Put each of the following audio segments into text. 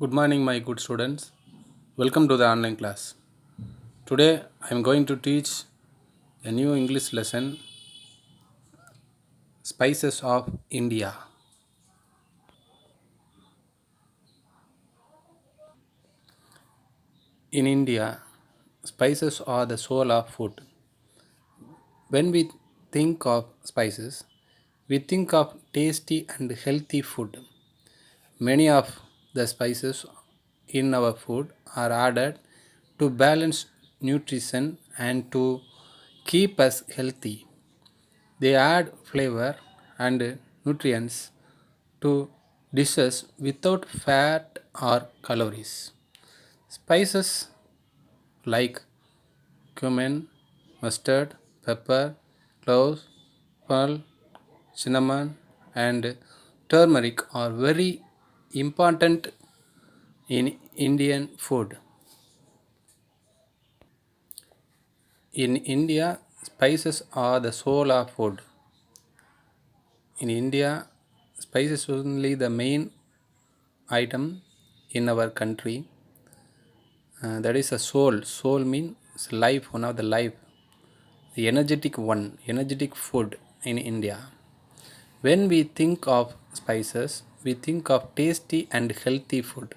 Good morning, my good students. Welcome to the online class. Today, I am going to teach a new English lesson Spices of India. In India, spices are the soul of food. When we think of spices, we think of tasty and healthy food. Many of the spices in our food are added to balance nutrition and to keep us healthy. They add flavor and nutrients to dishes without fat or calories. Spices like cumin, mustard, pepper, cloves, pearl, cinnamon, and turmeric are very important in Indian food. In India, spices are the soul of food. In India, spices is only the main item in our country. That is a soul. Soul means life, one of the life, the energetic one, energetic food in India. When we think of spices, we think of tasty and healthy food.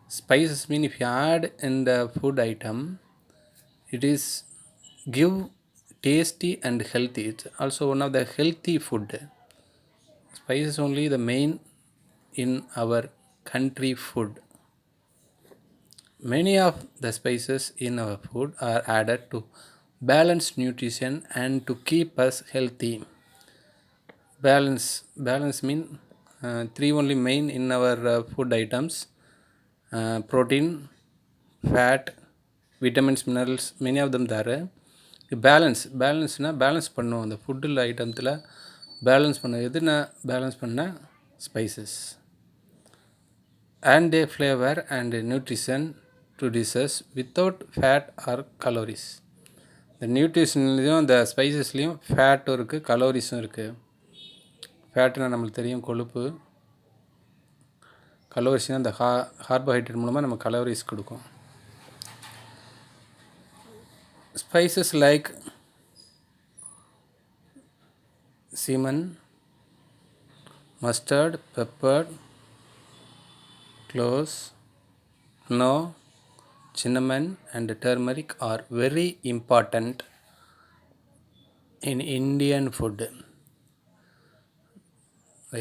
Spices mean if you add in the food item, it is give tasty and healthy. It's also one of the healthy food. Spices only the main in our country food. Many of the spices in our food are added to balance nutrition and to keep us healthy. Balance mean three only main in our food items: protein, fat, vitamins, minerals. Many of them there. பேலன்ஸ்னால் balance பண்ணும் அந்த ஃபுட்டில் ஐட்டத்தில் balance பண்ண எதுனா balance பண்ண spices and a flavor and nutrition to dishes without fat or calories. இந்த நியூட்ரிஷன்லேயும் இந்த ஸ்பைசஸ்லேயும் ஃபேட்டும் இருக்குது, கலோரிஸும் இருக்குது. ஃபேட்டுனா நம்மளுக்கு தெரியும் கொழுப்பு, கலோரிஸ்னால் இந்த கார்போஹைட்ரேட் மூலமாக நம்ம கலோரிஸ் கொடுக்கும். Spices like cinnamon, mustard, pepper, cloves, no, cinnamon and turmeric are very important in Indian food.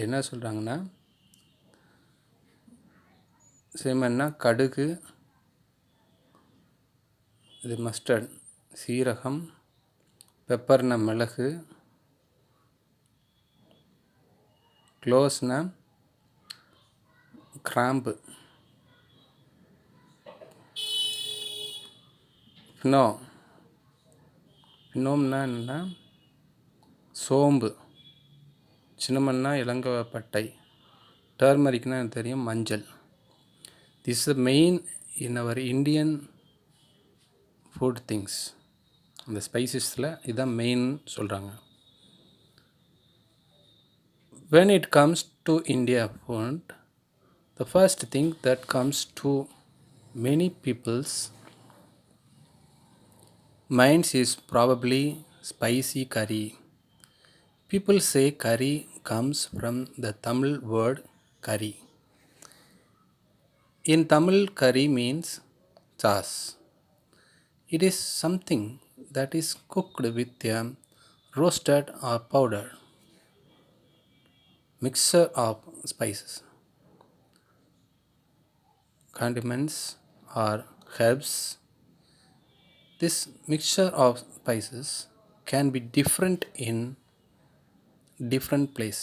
என்ன சொல்கிறாங்கன்னா, சிமன்னா கடுகு, இது மஸ்டர்ட் சீரகம், பெப்பர்னா மிளகு, க்ளோஸ்னா கிராம்பு, ஃபினோ ஃபினோம்னா என்னென்னா சோம்பு, சின்னமன்னா இளங்கப்பட்டை, டர்மரிக்னா எனக்கு தெரியும் மஞ்சள். This is main in our Indian food things. அந்த ஸ்பைசஸில் இதுதான் மெயின் சொல்கிறாங்க. When it comes to India food, the first thing that comes to many people's minds is probably spicy curry. People say curry comes from the Tamil word curry. In Tamil, curry means sauce. It is something that is cooked with a roasted or powder mixture of spices, condiments, or herbs. This mixture of spices can be different in different place.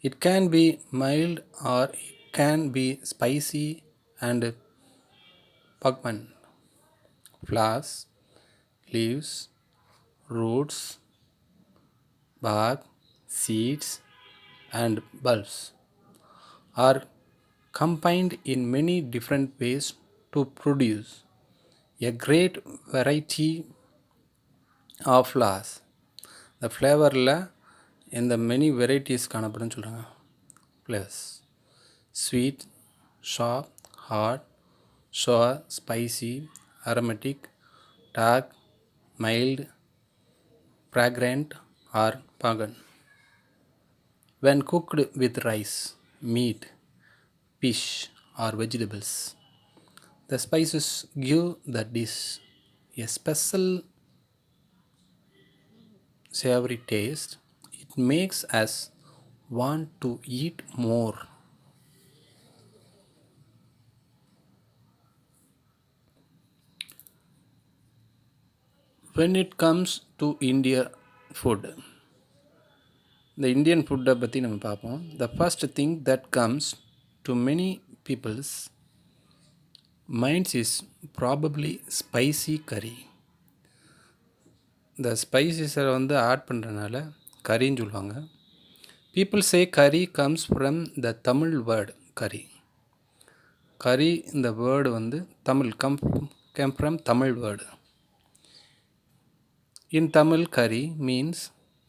It can be mild or it can be spicy and pungent. Flowers, leaves, roots, bark, seeds, and bulbs are combined in many different ways to produce a great variety of flowers. The ஃப்ளேவரில் இந்த many varieties காணப்படுன்னு சொல்கிறாங்க. Flavours sweet, sharp, hot, sour, spicy, aromatic, dark, mild, fragrant, or pungent. When cooked with rice, meat, fish, or vegetables, the spices give the dish a special savory taste. It makes us want to eat more. When it comes to India food, the Indian ஃபுட்டை பற்றி நம்ம பார்ப்போம். The first thing that comes to many people's minds is probably spicy curry. இந்த ஸ்பைசஸை வந்து add பண்ணுறதுனால கறின்னு சொல்லுவாங்க. People say curry comes from the Tamil word curry. கறி இந்த வேர்டு வந்து Tamil came from Tamil word. In Tamil, curry means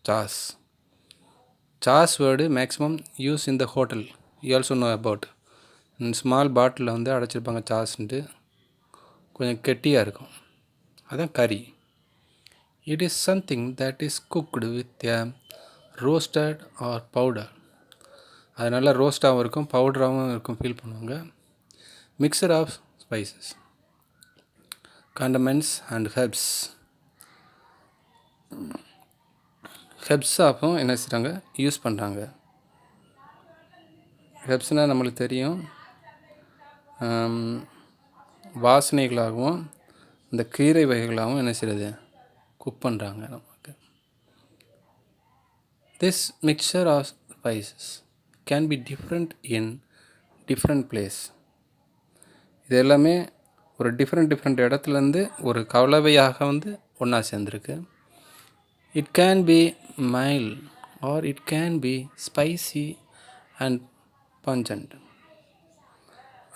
sauce. Sauce word maximum used in the hotel. You also know about. In small bottle வந்து அடைச்சிருப்பாங்க சாஸ்ன்ட்டு, கொஞ்சம் கெட்டியாக இருக்கும், அதுதான் கறி. It is something that is cooked with a roasted or powder. அது நல்லா ரோஸ்டாகவும் இருக்கும், பவுடராகவும் இருக்கும் ஃபீல் பண்ணுவாங்க. Mixture of spices, condiments and herbs. ஹெப்ஸாகவும் என்ன செய்கிறாங்க, யூஸ் பண்ணுறாங்க. ஹெப்ஸ்னால் நம்மளுக்கு தெரியும், வாசனைகளாகவும் இந்த கீரை வகைகளாகவும் என்ன செய்கிறது, குக் பண்ணுறாங்க நமக்கு. This mixture of spices can be different in different place. இது எல்லாமே ஒரு டிஃப்ரெண்ட் இடத்துலேருந்து ஒரு கலவையாக வந்து ஒன்றா சேர்ந்துருக்கு. It can be mild or it can be spicy and pungent.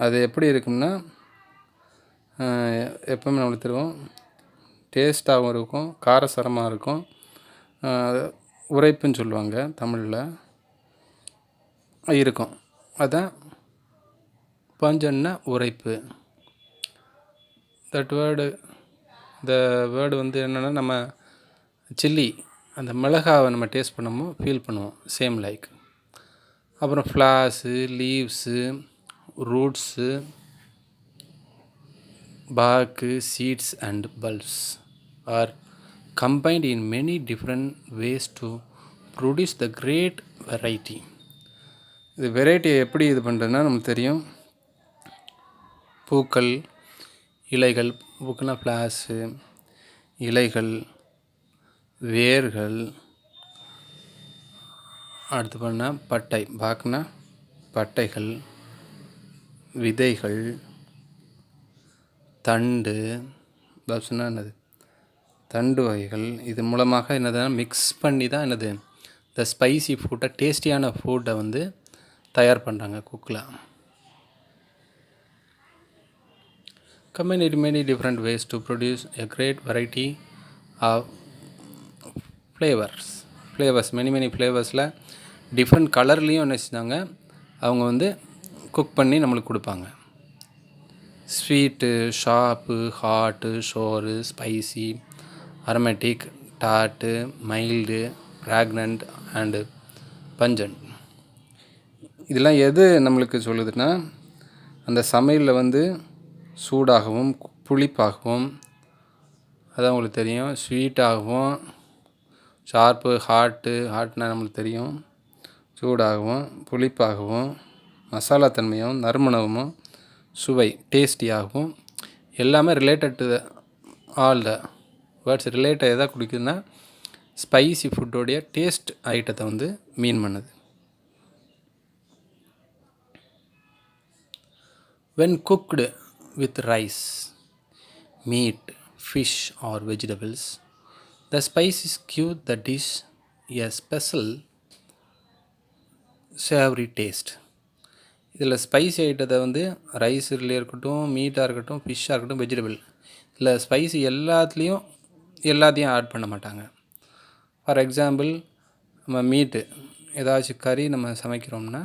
அது எப்படி இருக்கும்னா, எப்பவுமே நம்மளுக்கு தெரியும், டேஸ்ட்டாகவும் இருக்கும், காரசாரமாக இருக்கும், உரைப்புன்னு சொல்லுவாங்க தமிழில் இருக்கும். அதுதான் பஞ்சன்னா உரைப்பு. தட் வேர்டு, இந்த வேர்டு வந்து என்னென்னா, நம்ம சில்லி அந்த மிளகாவை நம்ம டேஸ்ட் பண்ணமோ ஃபீல் பண்ணுவோம், சேம் லைக். அப்புறம் flowers, leaves, roots, bark, seeds and bulbs are combined in many different ways to produce the great variety. இது வெரைட்டியை எப்படி இது பண்ணுறதுன்னா நமக்கு தெரியும். பூக்கள், இலைகள், பூக்கள்னா ஃப்ளாஸு, இலைகள், வேர்கள், அடுத்து பண்ணால் பட்டை, பாக்குனா பட்டைகள், விதைகள், தண்டு, பப்ஸ்னா என்னது, தண்டு வகைகள். இது மூலமாக என்னதுன்னா மிக்ஸ் பண்ணி தான் என்னது இந்த ஸ்பைசி ஃபுட்டை, டேஸ்டியான ஃபுட்டை வந்து தயார் பண்ணுறாங்க குக்கில். Combine in many different ways to produce a great variety of flavours many ஃப்ளேவர்ஸில் டிஃப்ரெண்ட் கலர்லேயும் என்ன செஞ்சாங்க அவங்க வந்து குக் பண்ணி நம்மளுக்கு கொடுப்பாங்க. Sweet, sharp, hot, sour, spicy, aromatic, டாட்டு, மைல்டு, ஃப்ராக்னண்ட் அண்டு பஞ்சன்ட். இதெல்லாம் எது நம்மளுக்கு சொல்லுதுன்னா, அந்த சமையலில் வந்து சூடாகவும் புளிப்பாகவும், அதான் உங்களுக்கு தெரியும், ஸ்வீட்டாகவும், ஷார்ப்பு, ஹாட்னா நம்மளுக்கு தெரியும், சூடாகவும் புளிப்பாகவும், மசாலா தன்மையும் நறுமணமும் சுவை டேஸ்டியாகவும், எல்லாமே related to all the words related எதாக குடிக்குதுன்னா ஸ்பைசி ஃபுட்டோடைய டேஸ்ட் ஐட்டத்தை வந்து மீன் பண்ணுது. When cooked with rice, meat, fish or vegetables, the spices give the dish a special savory taste. இதில் ஸ்பைசி ஐட்டத்தை வந்து ரைஸ்லேயே இருக்கட்டும், மீட்டாக இருக்கட்டும், ஃபிஷ்ஷாக இருக்கட்டும், வெஜிடபிள், இல்லை ஸ்பைசி எல்லாத்தையும் ஆட் பண்ண மாட்டாங்க. ஃபார் எக்ஸாம்பிள், நம்ம ஏதாச்சும் கறி நம்ம சமைக்கிறோம்னா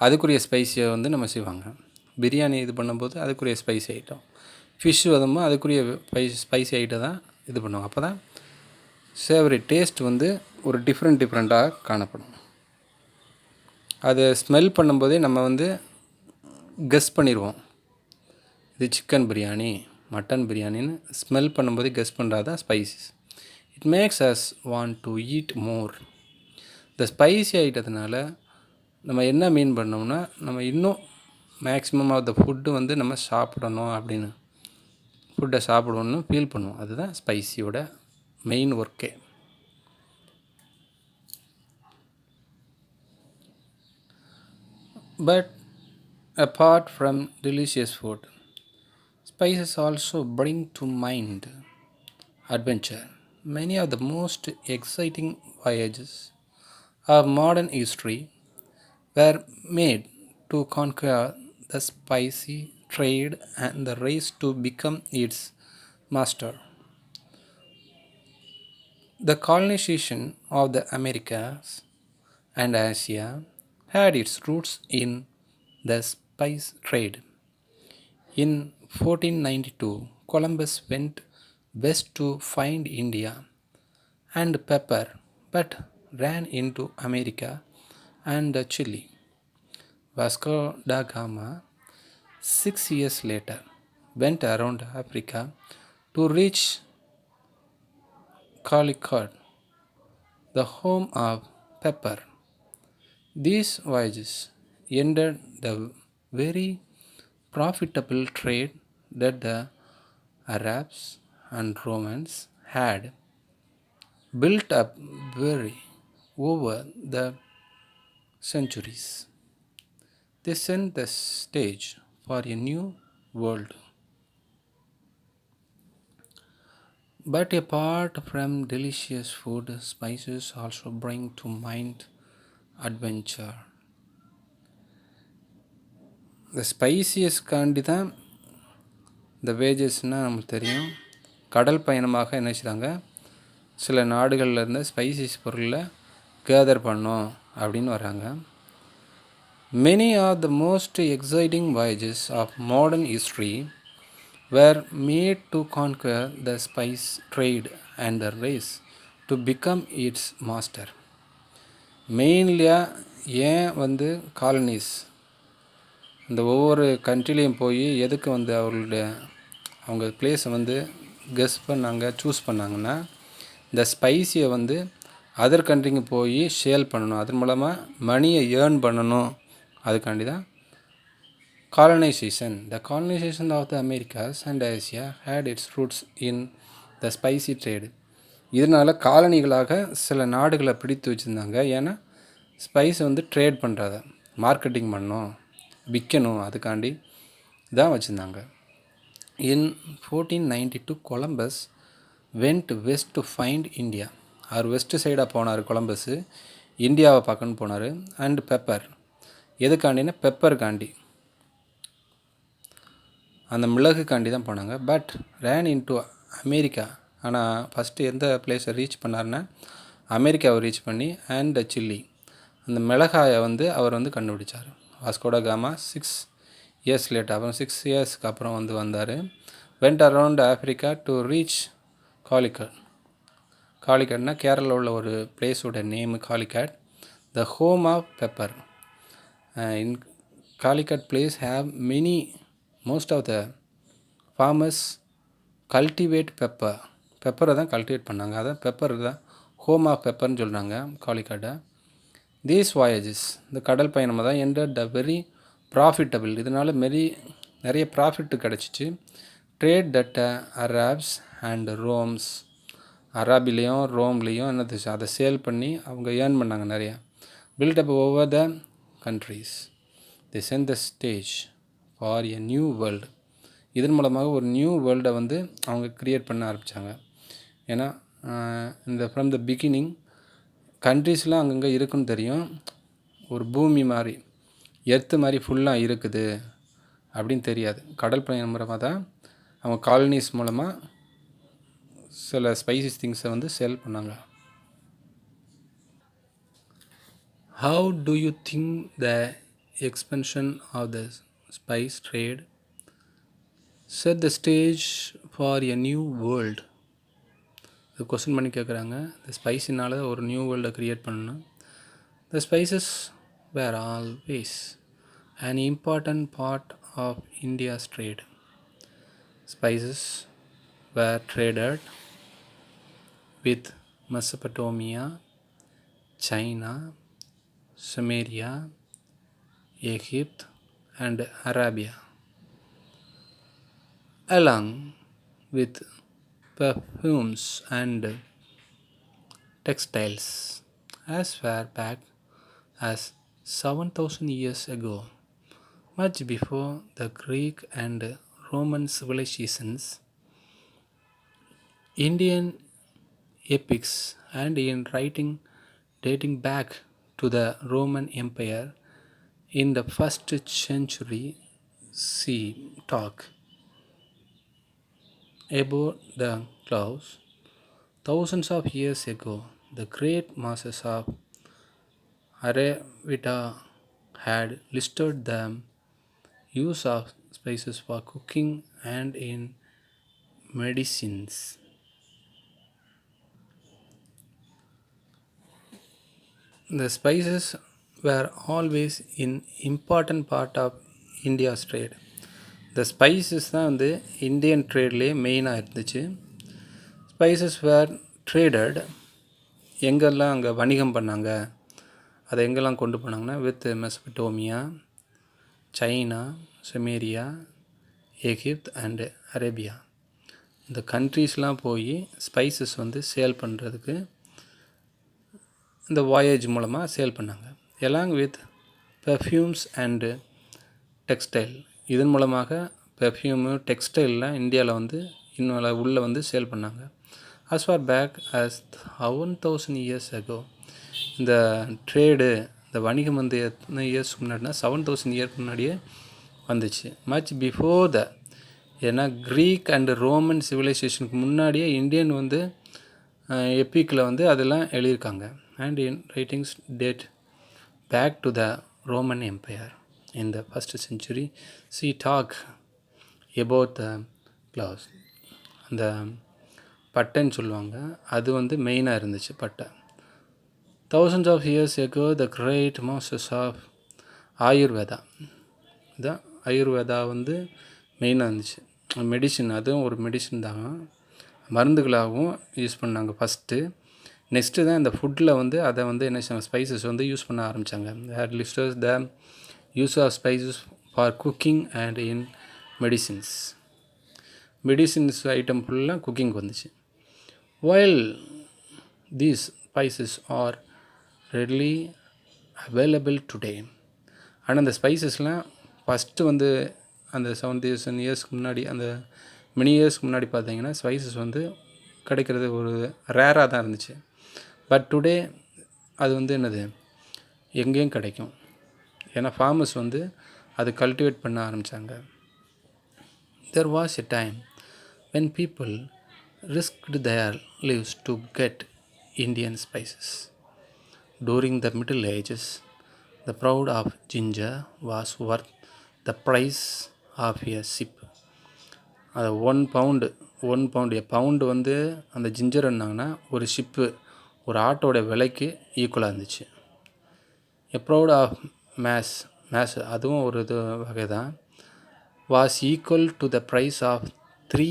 அதுக்குரிய ஸ்பைஸியை வந்து நம்ம செய்வாங்க. பிரியாணி இது பண்ணும்போது அதுக்குரிய ஸ்பைசி ஐட்டம், ஃபிஷ் வரும்போது அதுக்குரிய ஸ்பைசி ஐட்டம் தான் இது பண்ணுவோம். அப்போ தான் சேவரி டேஸ்ட் வந்து ஒரு டிஃப்ரெண்ட்டாக காணப்படும். அதை ஸ்மெல் பண்ணும்போதே நம்ம வந்து கெஸ் பண்ணிடுவோம், இது சிக்கன் பிரியாணி, மட்டன் பிரியாணின்னு ஸ்மெல் பண்ணும்போதே கெஸ் பண்ணுறது தான் spices. It makes us want to eat மோர். இந்த ஸ்பைசி ஐட்டத்தினால நம்ம என்ன மீன் பண்ணோம்னா, நம்ம இன்னும் மேக்ஸிமம் ஆஃப் த ஃபுட்டு வந்து நம்ம சாப்பிடணும் அப்படின்னு ஃபுட்டை சாப்பிடணுன்னு ஃபீல் பண்ணுவோம். அதுதான் ஸ்பைசியோட மெயின் ஒர்க்கே. But apart from delicious food, spices also bring to mind adventure. Many of the most exciting voyages of modern history were made to conquer the spicy trade and the race to become its master. The colonization of the Americas and Asia had its roots in the spice trade. In 1492, Columbus went west to find India and pepper, but ran into America and Chile. Vasco da Gama, 6 years later, went around Africa to reach Calicut, the home of pepper. These voyages ended the very profitable trade that the Arabs and Romans had built up very over the centuries. They set the stage for a new world. But apart from delicious food, spices also bring to mind adventure. இந்த ஸ்பைசியஸ்க்காண்டி தான் இந்த வேஜஸ்னால் நமக்கு தெரியும். கடல் பயணமாக என்ன செய்கிறாங்க, சில நாடுகளில் இருந்து ஸ்பைசிஸ் பொருளில் கேதர் பண்ணோம் அப்படின்னு வராங்க. Many are the most exciting voyages of modern history were made to conquer the spice trade and the race to become its master. மெயின்லியாக ஏன் வந்து காலனிஸ் இந்த ஒவ்வொரு கண்ட்ரிலையும் போய் எதுக்கு வந்து அவங்க பிளேஸை வந்து கெஸ் பண்ணாங்க, சூஸ் பண்ணாங்கன்னா, இந்த ஸ்பைஸியை வந்து அதர் கண்ட்ரிக்கு போய் சேல் பண்ணணும், அதன் மூலமாக மணியை ஏர்ன் பண்ணணும். அதுக்காண்டி தான் colonization. The colonization of the Americas and Asia had its roots in the spicy trade. இதனால் காலனிகளாக சில நாடுகளை பிடித்து வச்சுருந்தாங்க. ஏன்னா ஸ்பைஸை வந்து ட்ரேட் பண்ணுறத மார்க்கெட்டிங் பண்ணணும், விற்கணும், அதுக்காண்டி தான் வச்சுருந்தாங்க. In 1492 Columbus went west to find India. அவர் வெஸ்ட் சைடாக போனார் கொலம்பஸ்ஸு, இந்தியாவை பார்க்கணுன்னு போனார். அண்ட் பெப்பர், எதுக்காண்டினா பெப்பருக்காண்டி, அந்த மிளகுக்காண்டி தான் போனாங்க. But ran into America. ஆனால் ஃபஸ்ட்டு எந்த பிளேஸை ரீச் பண்ணார்னா அமெரிக்காவை ரீச் பண்ணி அண்ட் சில்லி, அந்த மிளகாயை வந்து அவர் வந்து கண்டுபிடிச்சார். வாஸ்கோட காமா 6 years லேட்டர், அப்புறம் 6 yearsக்கு அப்புறம் வந்து வந்தார். Went around Africa to reach Calicut. காலிக்கட்னா கேரளாவில் உள்ள ஒரு பிளேஸோட name Calicut, the home of pepper. In Calicut place have many most of the farmers cultivate pepper. பெப்பரை தான் கல்டிவேட் பண்ணாங்க. அதான் பெப்பர் தான் ஹோம் ஆஃப் பெப்பர்னு சொல்கிறாங்க காலிக்கட்டை. தீஸ் வாயேஜஸ், இந்த கடல் பயணமாக தான் என்டர் த வெரி ப்ராஃபிட்டபிள். இதனால் நிறைய ப்ராஃபிட்டு கிடச்சிச்சு. Trade that Arabs and Romes, அராபிலையும் ரோம்லேயும் என்னது அதை சேல் பண்ணி அவங்க ஏர்ன் பண்ணாங்க நிறையா. Build up over the countries. The sent the stage for a new world. இதன் மூலமாக ஒரு நியூ வேர்ல்டை வந்து அவங்க க்ரியேட் பண்ண ஆரம்பித்தாங்க. ஏன்னா இந்த ஃப்ரம் த பிகினிங் கண்ட்ரீஸ்லாம் அங்கங்கே இருக்குன்னு தெரியும், ஒரு பூமி மாதிரி எர்த்து மாதிரி ஃபுல்லாக இருக்குது அப்படின்னு தெரியாது. கடல் பயணம் மூலமாக தான் அவங்க காலனிஸ் மூலமாக சில ஸ்பைசிஸ் திங்ஸை வந்து சேல் பண்ணாங்க. How do you think the expansion of the spice trade set the stage for a new world. இது கொஸ்டின் பண்ணி கேட்குறாங்க. இந்த ஸ்பைஸினால் ஒரு நியூ வேர்ல்டை க்ரியேட் பண்ணணும். The spices were always an important part of India's trade. Spices were traded with Mesopotamia, China, Sumeria, Egypt, and Arabia, along with perfumes and textiles, as far back as 7,000 years ago, much before the Greek and Roman civilizations. Indian epics and in writing dating back to the Roman Empire in the first century C talk about the clouds. Thousands of years ago, the great masses of Aravita had listed the use of spices for cooking and in medicines. The spices were always an important part of India's trade. The spices தான் வந்து Indian ட்ரேட்லேயே மெயினாக இருந்துச்சு. Spices வேர் traded எங்கெல்லாம் அங்கே வணிகம் பண்ணாங்க, அதை எங்கெல்லாம் கொண்டு போனாங்கன்னா with Mesopotamia, China, Sumeria, Egypt and Arabia. இந்த கண்ட்ரீஸ்லாம் போய் ஸ்பைசஸ் வந்து சேல் பண்ணுறதுக்கு இந்த வாயேஜ் மூலமாக சேல் பண்ணாங்க. Along with perfumes and textile. இதன் மூலமாக பெர்ஃப்யூமு டெக்ஸ்டைல்லாம் இந்தியாவில் வந்து இன்னும் உள்ளே வந்து சேல் பண்ணாங்க. as far back as 1000 years ago. இந்த ட்ரேடு இந்த வணிகம் வந்து எத்தனை இயர்ஸ்க்கு முன்னாடினா 7000 இயர்க்கு முன்னாடியே வந்துச்சு. மச் பிஃபோர் த ஏன்னா க்ரீக் அண்டு ரோமன் சிவிலைசேஷனுக்கு முன்னாடியே இந்தியன் வந்து எப்பிக்கில் வந்து அதெல்லாம் எழுதியிருக்காங்க. And in writings date back to the Roman empire in the first century. See talk about the class. அந்த பட்டைன்னு சொல்லுவாங்க, அது வந்து மெயினாக இருந்துச்சு பட்டை. thousands of years ago the great masters of Ayurveda இதான் ஆயுர்வேதா வந்து மெயினாக இருந்துச்சு. மெடிசின், அதுவும் ஒரு மெடிசின் தான், மருந்துகளாகவும் யூஸ் பண்ணாங்க ஃபஸ்ட்டு. நெக்ஸ்ட்டு தான் இந்த ஃபுட்டில் வந்து அதை வந்து என்ன செய்வாங்க, ஸ்பைசஸ் வந்து யூஸ் பண்ண ஆரம்பித்தாங்க. Had listers the use of spices for cooking and in medicines. Medicines item ஃபுல்லாக குக்கிங் வந்துச்சு. while these spices are readily available today. ஆனால் அந்த ஸ்பைசஸ்லாம் ஃபஸ்ட்டு வந்து அந்த 7000 இயர்ஸ்க்கு முன்னாடி, அந்த மினி இயர்ஸ்க்கு முன்னாடி பார்த்தீங்கன்னா ஸ்பைசஸ் வந்து கிடைக்கிறது ஒரு ரேராக தான் இருந்துச்சு. பட் டுடே அது வந்து என்னது எங்கேயும் கிடைக்கும். ஏன்னா ஃபார்மர்ஸ் வந்து அது கல்டிவேட் பண்ண ஆரம்பித்தாங்க. there was a time when people risked their lives to get Indian spices. During the Middle Ages, the pound of ginger was worth the price of a ship. அது 1 பவுண்டு பவுண்டு வந்து அந்த ginger என்னாங்கன்னா ஒரு ship, ஒரு ஆட்டோட விலைக்கு ஈக்குவலாக இருந்துச்சு. எ proud of maze அதுவும் ஒரு இது வகை தான், was equal to the price of 3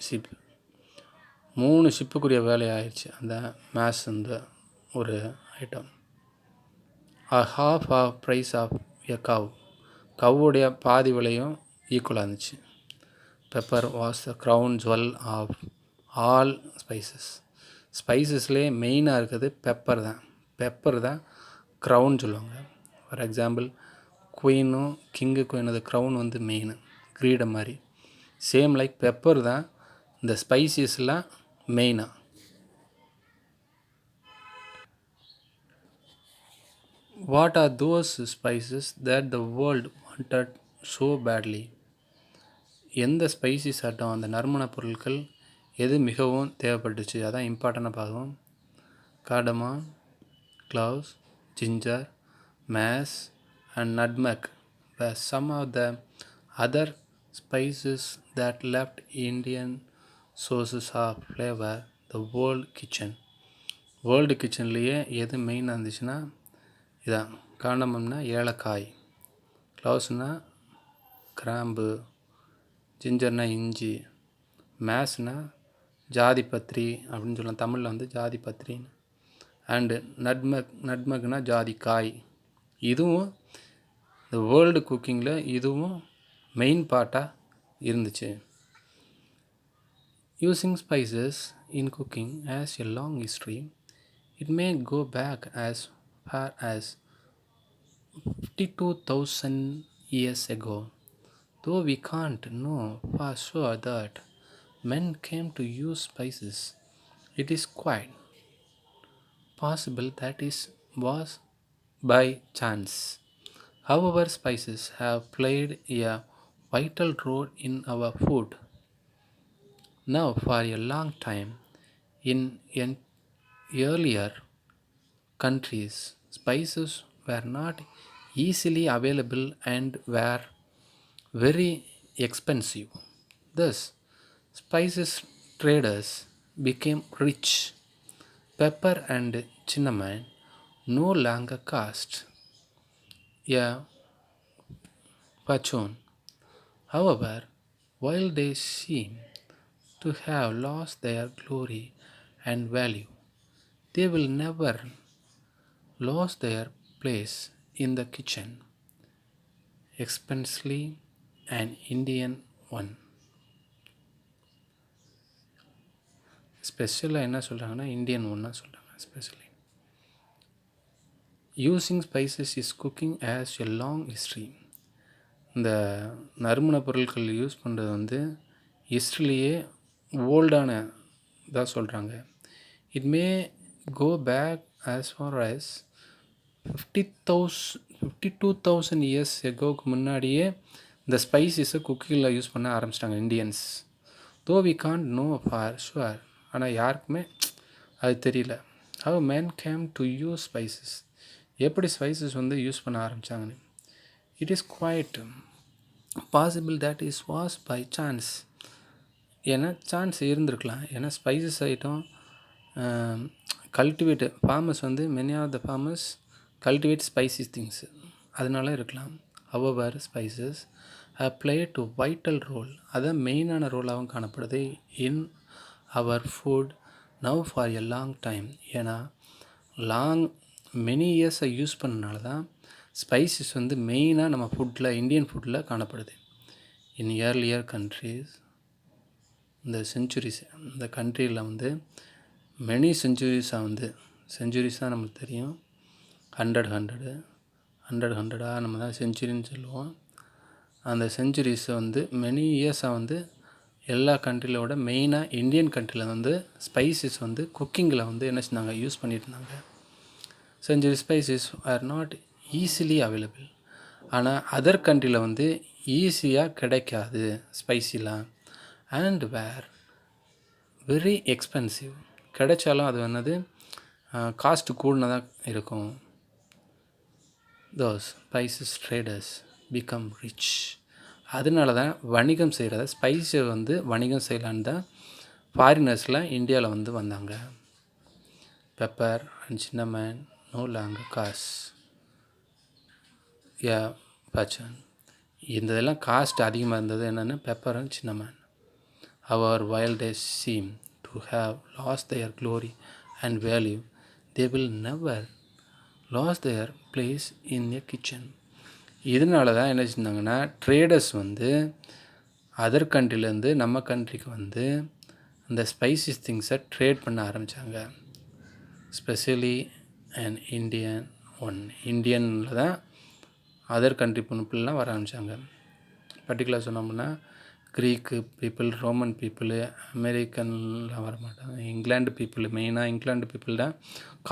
ship. 3 ஷிப்புக்குரிய வேலை ஆயிடுச்சு அந்த மேஸ் இந்த ஒரு item. Half of price of a கவ்வுடைய பாதி விலையும் ஈக்குவலாக இருந்துச்சு. Pepper was the crown jewel of all spices. ஸ்பைசஸ்லேயே மெயினாக இருக்கிறது பெப்பர் தான் க்ரௌன் சொல்லுவாங்க. ஃபார் எக்ஸாம்பிள் குயினும் குயினது க்ரௌன் வந்து மெயின் கிரீடம் மாதிரி. சேம் லைக் பெப்பர் தான் இந்த ஸ்பைசஸ்லாம் மெயினாக. What are those spices that the world wanted so badly? எந்த ஸ்பைசஸ் ஆட்டம் அந்த நறுமண பொருட்கள் எது மிகவும் தேவைப்பட்டுச்சு, அதான் இம்பார்ட்டண்ட்டாக பார்க்கும். கார்டமாம், cloves, ginger, mace and nutmeg were some of the Other spices that left Indian sources of flavor, the world kitchen. World கிச்சன்லேயே எது மெயினாக இருந்துச்சுன்னா இதான். காரணம்னா ஏலக்காய், க்ளவுஸ்னா கிராம்பு, ஜிஞ்சர்னா இஞ்சி, மேஸ்னா ஜாதிபத்ரி அப்படின்னு சொல்லலாம். தமிழில் வந்து ஜாதிபத்ரின்னு. அண்டு நட்மக்னா ஜாதிக்காய். இதுவும் இந்த வேர்ல்டு குக்கிங்கில் இதுவும் மெயின் பார்ட்டாக இருந்துச்சு. Using spices in cooking has a long history. It may go back as far as 52,000 years ago, though we can't know for sure that men came to use spices. It is quite possible that it was by chance. However, spices have played a vital role in our food now for a long time. In earlier countries, spices were not easily available and were very expensive. Thus, spices traders became rich. Pepper and cinnamon no longer cost a fortune. However, while they seem to have lost their glory and value, they will never lose their place in the kitchen, especially an Indian one. ஸ்பெஷலாக என்ன சொல்கிறாங்கன்னா Indian ஒன்றா சொல்கிறாங்க. Specially using spices is cooking has a long history. இந்த நறுமண பொருட்கள் use பண்ணுறது வந்து ஹிஸ்ட்ரிலேயே ஓல்டான இதாக சொல்கிறாங்க. It may go back as far as 52,000 years எகோவுக்கு முன்னாடியே இந்த ஸ்பைசஸை குக்கிங்கில் யூஸ் பண்ண ஆரம்பிச்சிட்டாங்க Indians. Though we can't know for sure. ஆனால் யாருக்குமே அது தெரியல. How man came to use spices. எப்படி ஸ்பைசஸ் வந்து யூஸ் பண்ண ஆரம்பித்தாங்கன்னு. It is quite possible that is was by chance. ஏன்னா சான்ஸ் இருந்திருக்கலாம். ஏன்னா ஸ்பைசஸ் ஐட்டம் கல்டிவேட் ஃபார்மர்ஸ் வந்து many of the farmers cultivate spicy things, அதனால இருக்கலாம். However spices have played to vital role. அதான் மெயினான ரோலாகவும் காணப்படுது in our food now for a long time. ஏன்னா மெனி இயர்ஸை யூஸ் பண்ணனால தான் ஸ்பைசஸ் வந்து மெயினாக நம்ம ஃபுட்டில் இந்தியன் ஃபுட்டில் காணப்படுது. இன் இயர்லியர் கண்ட்ரீஸ் இந்த செஞ்சுரிஸ், இந்த கண்ட்ரியில் வந்து மெனி செஞ்சுரிஸாக வந்து செஞ்சுரிஸ் தான் நமக்கு தெரியும். ஹண்ட்ரடாக நம்ம தான் செஞ்சுரின்னு சொல்லுவோம். அந்த செஞ்சுரிஸை வந்து மெனி இயர்ஸாக வந்து எல்லா கண்ட்ரியோட மெயினாக இந்தியன் கண்ட்ரியில் வந்து ஸ்பைசஸ் வந்து குக்கிங்கில் வந்து என்ன செஞ்சாங்க யூஸ் பண்ணிட்டு இருந்தாங்க. Century spices are not easily available. ஆனால் அதர் கண்ட்ரியில் வந்து ஈஸியாக கிடைக்காது ஸ்பைசிலாம். And were very expensive. கிடைச்சாலும் அது என்னது காஸ்ட்டு கூடனதாக இருக்கும். Those spices traders become rich. அதனால தான் வணிகம் செய்கிறத ஸ்பைஸை வந்து வணிகம் செய்யலான்னு தான் ஃபாரினர்ஸ்லாம் இந்தியாவில் வந்து வந்தாங்க. Pepper and cinnamon no longer cost a fortune. இந்த இதெல்லாம் காஸ்ட் அதிகமாக இருந்தது என்னென்னா பெப்பர் அண்ட் சின்னமன். அவர் while they seem to have lost their glory and value, they will never lose their place in a kitchen. இதனால தான் என்ன செஞ்சாங்கன்னா ட்ரேடர்ஸ் வந்து அதர் கண்ட்ரிலேருந்து நம்ம கண்ட்ரிக்கு வந்து அந்த ஸ்பைசஸ் திங்ஸை ட்ரேட் பண்ண ஆரம்பித்தாங்க. ஸ்பெஷலி அண்ட் இந்தியனில் தான் அதர் கண்ட்ரி பீப்புளெலாம் வர ஆரம்பித்தாங்க. பர்டிகுலர் சொன்னோம்னா க்ரீக்கு பீப்புள், ரோமன் பீப்புளு, அமெரிக்கன்லாம் வர மாட்டாங்க. இங்கிலாந்து பீப்புள், மெயினாக இங்கிலாந்து பீப்புள் தான்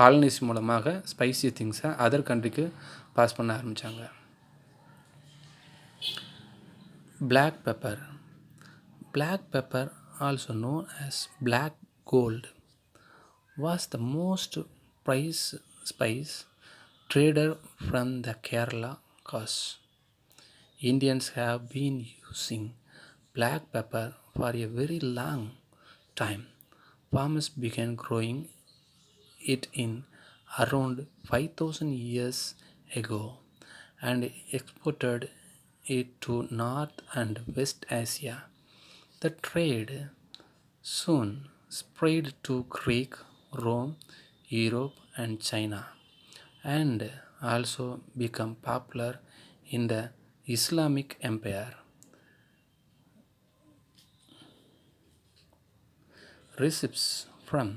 காலனிஸ் மூலமாக ஸ்பைசி திங்ஸை அதர் கண்ட்ரிக்கு பாஸ் பண்ண ஆரம்பித்தாங்க. Black pepper. Black pepper, also known as black gold, was the most prized spice traded from the Kerala coast. Indians have been using black pepper for a very long time. Farmers began growing it in around 5000 years ago and exported it to North and West Asia. The trade soon spread to Greek, Rome, Europe, and China, and also become popular in the Islamic Empire. Recipes from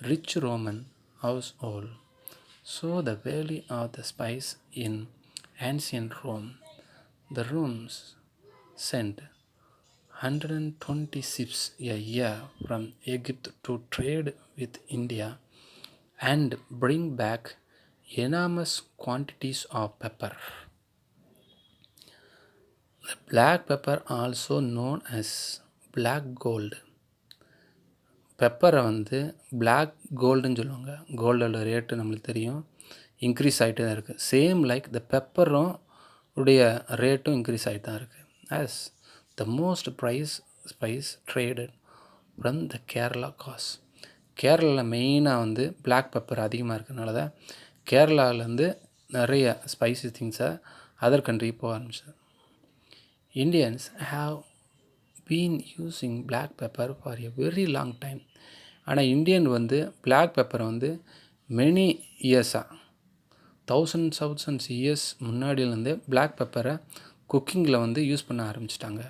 rich Roman household show the value of the spice in ancient Rome. The Romans sent 120 ships a year from Egypt to trade with India and bring back enormous quantities of pepper. Black pepper, also known as black gold, பெப்பரை வந்து black கோல்டுன்னு சொல்லுவாங்க. கோல்டோட rate நம்மளுக்கு தெரியும், increase ஆகிட்டு தான் இருக்குது. Same like the பெப்பரும் உடைய ரேட்டும் increase ஆகிட்டு தான் இருக்குது. As the most prized spice traded from the Kerala coast. கேரளாவில் மெயினாக வந்து பிளாக் பெப்பர் அதிகமாக இருக்கிறனால தான் கேரளாவிலேருந்து நிறைய ஸ்பைசி திங்ஸை அதர் கண்ட்ரிக்கு போக ஆரம்பிச்சது. Indians have been using black pepper for a very long time. ஆனால் இந்தியன் வந்து பிளாக் பெப்பரை வந்து மெனி இயர்ஸாக தௌசண்ட்ஸ் இயர்ஸ் முன்னாடியிலேருந்து பிளாக் பெப்பரை குக்கிங்கில் வந்து யூஸ் பண்ண ஆரம்பிச்சிட்டாங்க.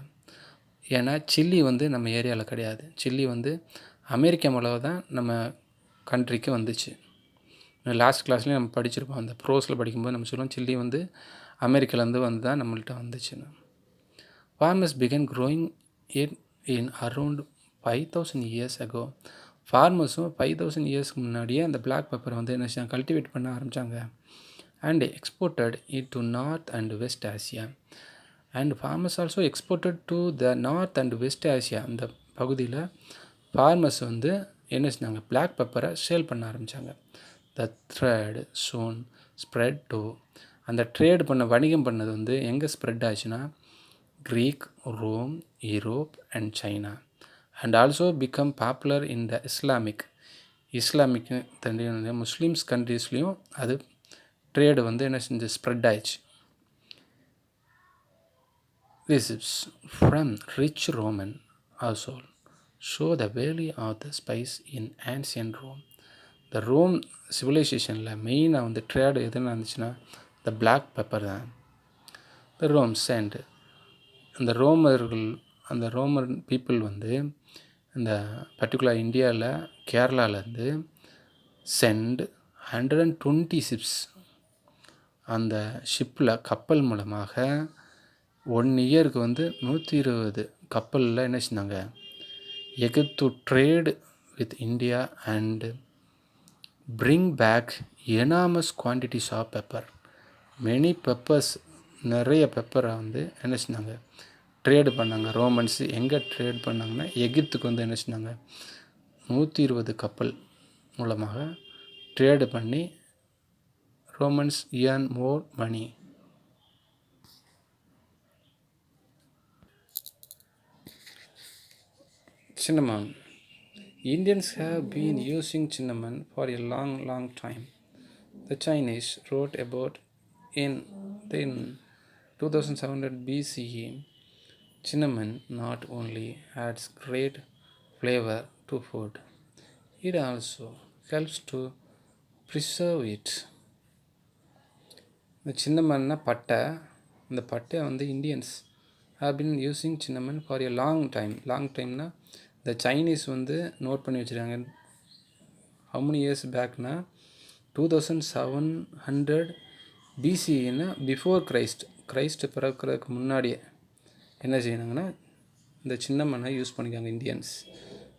ஏன்னா சில்லி வந்து நம்ம ஏரியாவில் கிடையாது. சில்லி வந்து அமெரிக்கா மிளகா தான் நம்ம கண்ட்ரிக்கு வந்துச்சு. லாஸ்ட் கிளாஸ்லேயும் நம்ம படிச்சிருப்போம். அந்த ப்ரோஸில் படிக்கும்போது நம்ம சொல்லுவோம் சில்லி வந்து அமெரிக்காலேருந்து வந்து தான் நம்மள்கிட்ட வந்துச்சுன்னு. Farmers began growing it in around 5000 years ago. ஃபார்மர்ஸும் 5000 இயர்ஸ்க்கு முன்னாடியே அந்த பிளாக் பெப்பரை வந்து என்ன செய்ய கல்டிவேட் பண்ண ஆரம்பித்தாங்க. And exported it to north and west Asia. And farmers also exported to the north and west Asia. அந்த பகுதியில் ஃபார்மர்ஸ் வந்து என்ன செஞ்சாங்க, பிளாக் பெப்பரை சேல் பண்ண ஆரம்பித்தாங்க. The trade soon spread to. அந்த ட்ரேட் பண்ண வணிகம் பண்ணது வந்து எங்கே ஸ்ப்ரெட் ஆச்சுன்னா Greek, Rome, Europe and China, and also become popular in the Islamic Muslims கண்ட்ரீஸ்லேயும் அது ட்ரேடு வந்து என்ன செஞ்சு ஸ்ப்ரெட் ஆயிடுச்சு. Recipes from rich Roman household show the value of the spice in ancient Rome. The Rome சிவிலைசேஷனில் மெயினாக வந்து trade எதுன்னு இருந்துச்சுன்னா the black pepper தான். The Rome sent அந்த ரோமர் பீப்புள் வந்து இந்த பர்டிகுலர் இந்தியாவில் கேரளாவிலேருந்து சென்ட் 120 ஷிப்ஸ். அந்த ஷிப்பில் கப்பல் மூலமாக 1 இயருக்கு வந்து 120 கப்பலில் என்ன செஞ்சாங்க, Egypt trade with India and bring back enormous quantities of pepper. Many peppers, நிறைய பெப்பரை வந்து என்ன செஞ்சாங்க ட்ரேடு பண்ணாங்க. ரோமன்ஸு எங்கே ட்ரேட் பண்ணாங்கன்னா எகிப்துக்கு வந்து என்ன செஞ்சாங்க 120 கப்பல் மூலமாக ட்ரேடு பண்ணி Romans earn more money. Cinnamon. Indians have been using cinnamon for a long time. The Chinese wrote about in 2700 BCE. Cinnamon not only adds great flavor to food, it also helps to preserve it. இந்த சின்னமன்னா பட்டை. இந்த பட்டையை வந்து Indians have been using cinnamon for a long time. Long டைம்னா இந்த Chinese வந்து note பண்ணி வச்சுருக்காங்க. how many years பேக்னா 2700 BCEன்னா பிஃபோர் கிரைஸ்ட் பிறக்கிறதுக்கு முன்னாடியே என்ன செய்யணுங்கன்னா இந்த சின்னமண்ணை யூஸ் பண்ணிக்காங்க Indians.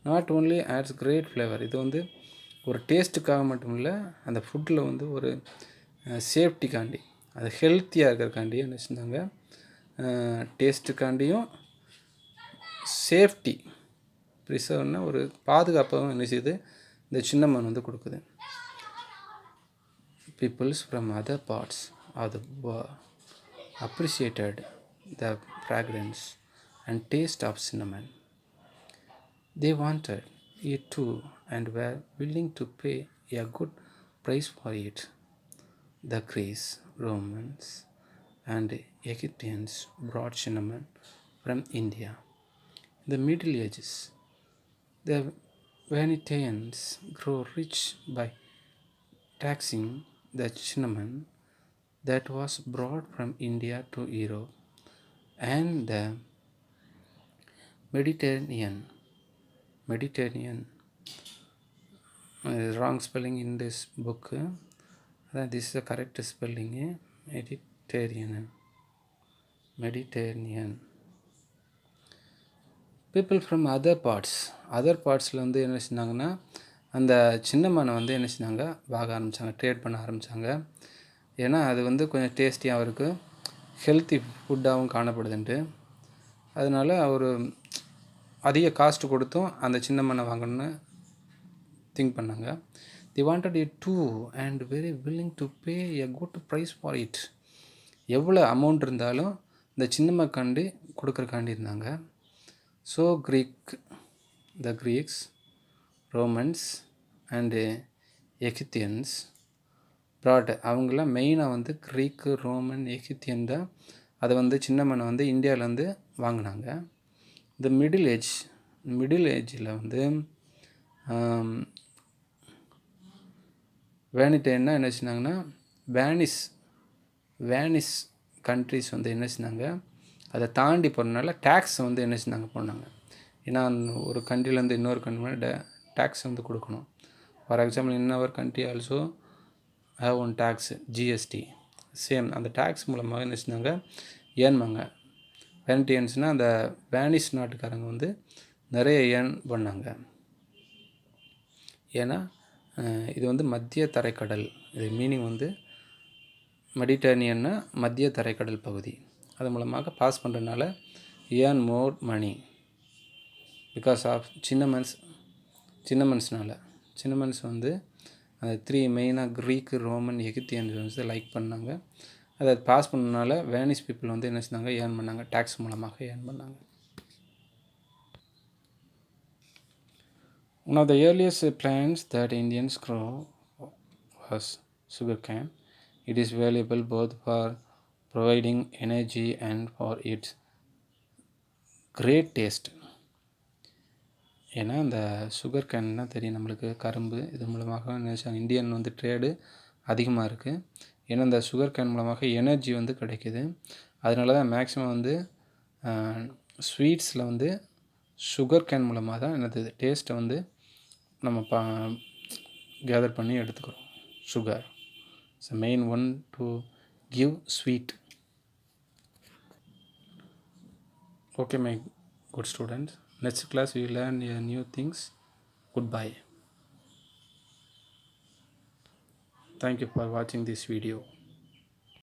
Not only adds great flavour. இது வந்து ஒரு டேஸ்ட்டுக்காக மட்டும் இல்லை, அந்த ஃபுட்டில் வந்து ஒரு சேஃப்டிக்காண்டி, அது ஹெல்த்தியாக இருக்கிறக்காண்டி என்ன செஞ்சாங்க, டேஸ்ட்டுக்காண்டியும் சேஃப்டி ப்ரிசர்வ்னா ஒரு பாதுகாப்பாகவும் என்ன செய்யுது இந்த சின்னமண் வந்து கொடுக்குது. Peoples from other parts of the world appreciated the fragrance and taste of cinnamon. They wanted it too and were willing to pay a good price for it. The Greeks, Romans, and Egyptians brought cinnamon from India. In the Middle Ages, the Venetians grew rich by taxing the cinnamon that was brought from India to Europe and the Mediterranean. Mediterranean. Wrong spelling in this book. This is the correct spelling. Mediterranean. Mediterranean. People from other பார்ட்ஸில் வந்து என்ன செஞ்சாங்கன்னா அந்த சின்னமனை வந்து என்ன செஞ்சாங்க வாங்க ஆரம்பித்தாங்க, ட்ரேட் பண்ண ஆரம்பித்தாங்க. ஏன்னா அது வந்து கொஞ்சம் டேஸ்டியாகவும் இருக்குது, ஹெல்த்தி ஃபுட்டாகவும் காணப்படுதுன்ட்டு. அதனால் ஒரு அதிக காஸ்ட்டு கொடுத்தும் அந்த சின்னமனை வாங்கணுன்னு திங்க் பண்ணாங்க. They wanted it too and very willing to pay a good price for it. எவ்வளோ அமௌண்ட் இருந்தாலும் இந்த சின்னமக்காண்டி கொடுக்குறக்காண்டி இருந்தாங்க. So the Greeks, Romans and Egyptians brought, அவங்களாம் மெயினாக வந்து க்ரீக்கு, ரோமன், எகிப்தியன் தான் அதை வந்து சின்னமனை வந்து இந்தியாவிலேருந்து வாங்கினாங்க. இந்த மிடில் ஏஜில் வந்து வேனிட்டேன்னா என்ன செஞ்சாங்கன்னா வேனிஸ் கண்ட்ரிஸ் வந்து என்ன செஞ்சாங்க, அதை தாண்டி போகிறதுனால டேக்ஸ் வந்து என்ன செஞ்சாங்க போனாங்க. ஏன்னா ஒரு கண்ட்ரிலேருந்து இன்னொரு கண்ட்ரி டேக்ஸ் வந்து கொடுக்கணும். For example in our country also have one tax, GST. Same அந்த டேக்ஸ் மூலமாக என்ன செஞ்சாங்க ஏர்ன்பாங்க. வேனிட்டியன்ஸ்னால் அந்த வேனிஸ் நாட்டுக்காரங்க வந்து நிறைய ஏர்ன் பண்ணாங்க. ஏன்னா இது வந்து மத்திய தரைக்கடல், இது மீனிங் வந்து மெடிட்டரேனியன்னா மத்திய தரைக்கடல் பகுதி. அது மூலமாக பாஸ் பண்ணுறதுனால earn more money because of cinnamons வந்து அந்த 3 மெயினாக க்ரீக்கு, ரோமன், எகிப்தியன்ஸ் வந்து லைக் பண்ணாங்க. அதை பாஸ் பண்ணனால வேனிஸ் பீப்புள் வந்து என்ன செஞ்சாங்க ஏர்ன் பண்ணாங்க, டேக்ஸ் மூலமாக ஏர்ன் பண்ணாங்க. One of the earliest plants that Indians grow was sugarcane. It is valuable both for providing energy and for its great taste. ஏன்னா இந்த சுகர் கேன்னா தெரியும் நம்மளுக்கு, கரும்பு. இது மூலமாக இந்தியன் வந்து ட்ரேடு அதிகமாக இருக்குது. ஏன்னா இந்த சுகர் கேன் மூலமாக எனர்ஜி வந்து கிடைக்கிது. அதனால தான் மேக்ஸிமம் வந்து ஸ்வீட்ஸில் வந்து சுகர் கேன் மூலமாக தான் என்னது டேஸ்ட்டை வந்து நம்ம கேதர் பண்ணி எடுத்துக்கிறோம். Sugar it's main one to give sweet. Okay, my good students. Next class we will learn new things. Goodbye. Thank you for watching this video.